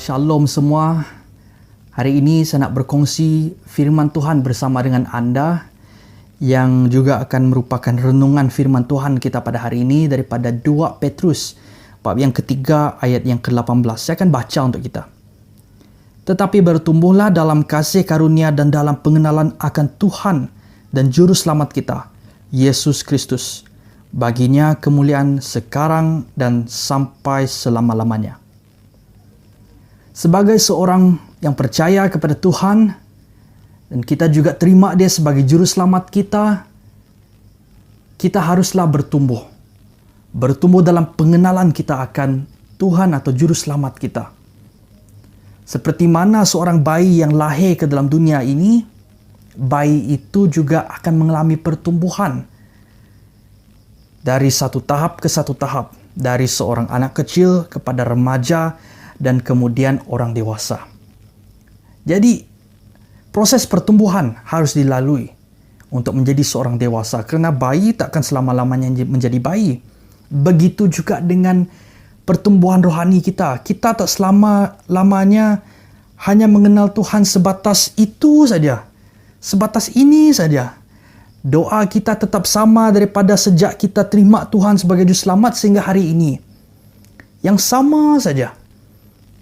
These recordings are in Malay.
Shalom semua. Hari ini saya nak berkongsi firman Tuhan bersama dengan anda yang juga akan merupakan renungan firman Tuhan kita pada hari ini daripada 2 Petrus bab yang ketiga ayat yang ke-18. Saya akan baca untuk kita. Tetapi bertumbuhlah dalam kasih karunia dan dalam pengenalan akan Tuhan dan Juru Selamat kita, Yesus Kristus. Baginya kemuliaan sekarang dan sampai selama-lamanya. Sebagai seorang yang percaya kepada Tuhan dan kita juga terima Dia sebagai Juru Selamat kita, kita haruslah bertumbuh. Bertumbuh dalam pengenalan kita akan Tuhan atau Juru Selamat kita. Seperti mana seorang bayi yang lahir ke dalam dunia ini, bayi itu juga akan mengalami pertumbuhan. Dari satu tahap ke satu tahap. Dari seorang anak kecil kepada remaja dan kemudian orang dewasa. Jadi, proses pertumbuhan harus dilalui untuk menjadi seorang dewasa. Kerana bayi takkan selama-lamanya menjadi bayi. Begitu juga dengan pertumbuhan rohani kita. Kita tak selama-lamanya hanya mengenal Tuhan sebatas itu saja. Sebatas ini saja. Doa kita tetap sama daripada sejak kita terima Tuhan sebagai Juru Selamat sehingga hari ini. Yang sama saja.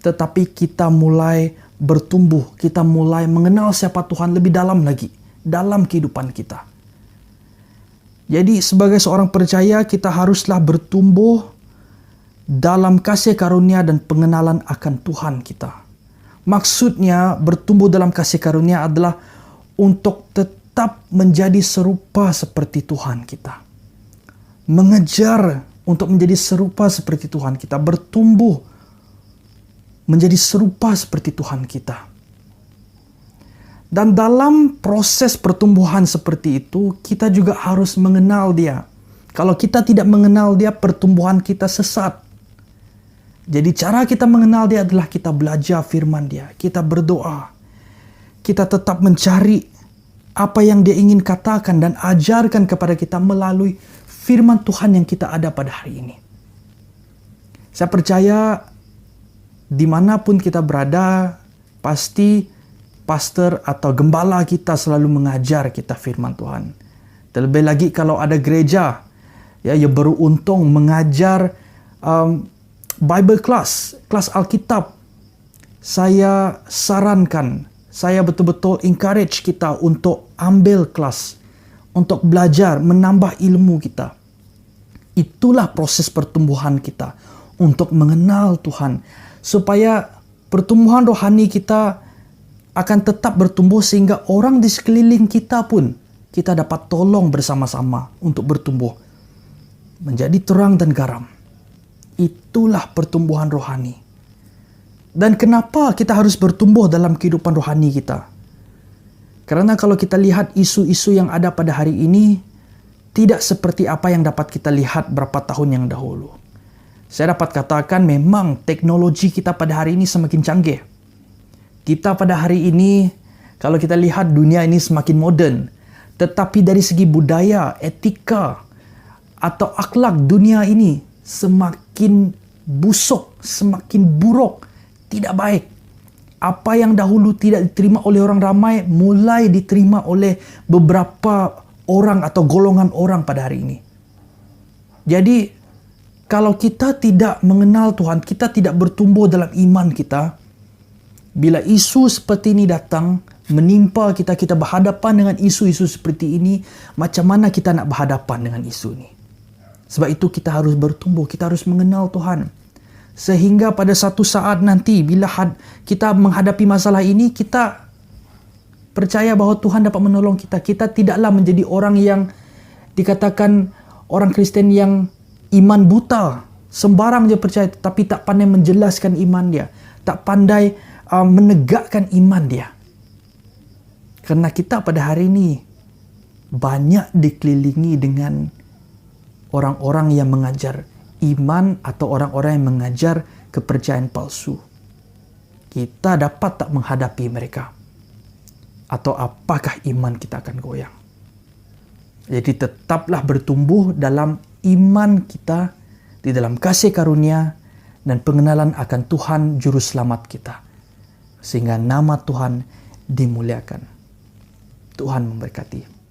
Tetapi kita mulai bertumbuh, kita mulai mengenal siapa Tuhan lebih dalam lagi dalam kehidupan kita. Jadi sebagai seorang percaya kita haruslah bertumbuh dalam kasih karunia dan pengenalan akan Tuhan kita. Maksudnya bertumbuh dalam kasih karunia adalah untuk tetap menjadi serupa seperti Tuhan kita. Mengejar untuk menjadi serupa seperti Tuhan kita, bertumbuh menjadi serupa seperti Tuhan kita. Dan dalam proses pertumbuhan seperti itu, kita juga harus mengenal Dia. Kalau kita tidak mengenal Dia, pertumbuhan kita sesat. Jadi cara kita mengenal Dia adalah kita belajar firman Dia. Kita berdoa. Kita tetap mencari apa yang Dia ingin katakan dan ajarkan kepada kita melalui firman Tuhan yang kita ada pada hari ini. Saya percaya dimanapun kita berada, pasti pastor atau gembala kita selalu mengajar kita firman Tuhan. Terlebih lagi kalau ada gereja yang beruntung mengajar Bible class, kelas Alkitab. Saya sarankan, saya betul-betul encourage kita untuk ambil kelas, untuk belajar, menambah ilmu kita. Itulah proses pertumbuhan kita untuk mengenal Tuhan. Supaya pertumbuhan rohani kita akan tetap bertumbuh sehingga orang di sekeliling kita pun kita dapat tolong bersama-sama untuk bertumbuh. Menjadi terang dan garam. Itulah pertumbuhan rohani. Dan kenapa kita harus bertumbuh dalam kehidupan rohani kita? Karena kalau kita lihat isu-isu yang ada pada hari ini, tidak seperti apa yang dapat kita lihat berapa tahun yang dahulu. Saya dapat katakan memang teknologi kita pada hari ini semakin canggih. Kita pada hari ini, kalau kita lihat dunia ini semakin moden. Tetapi dari segi budaya, etika atau akhlak dunia ini semakin busuk, semakin buruk, tidak baik. Apa yang dahulu tidak diterima oleh orang ramai, mulai diterima oleh beberapa orang atau golongan orang pada hari ini. Jadi, kalau kita tidak mengenal Tuhan, kita tidak bertumbuh dalam iman kita, bila isu seperti ini datang, menimpa kita, kita berhadapan dengan isu-isu seperti ini, macam mana kita nak berhadapan dengan isu ini? Sebab itu kita harus bertumbuh, kita harus mengenal Tuhan. Sehingga pada satu saat nanti, bila kita menghadapi masalah ini, kita percaya bahawa Tuhan dapat menolong kita. Kita tidaklah menjadi orang yang dikatakan orang Kristen yang iman buta, sembarang je percaya tapi tak pandai menjelaskan iman dia, tak pandai menegakkan iman dia. Kerana kita pada hari ini banyak dikelilingi dengan orang-orang yang mengajar iman atau orang-orang yang mengajar kepercayaan palsu. Kita dapat tak menghadapi mereka? Atau apakah iman kita akan goyang? Jadi tetaplah bertumbuh dalam iman kita, di dalam kasih karunia dan pengenalan akan Tuhan Juru Selamat kita. Sehingga nama Tuhan dimuliakan. Tuhan memberkati.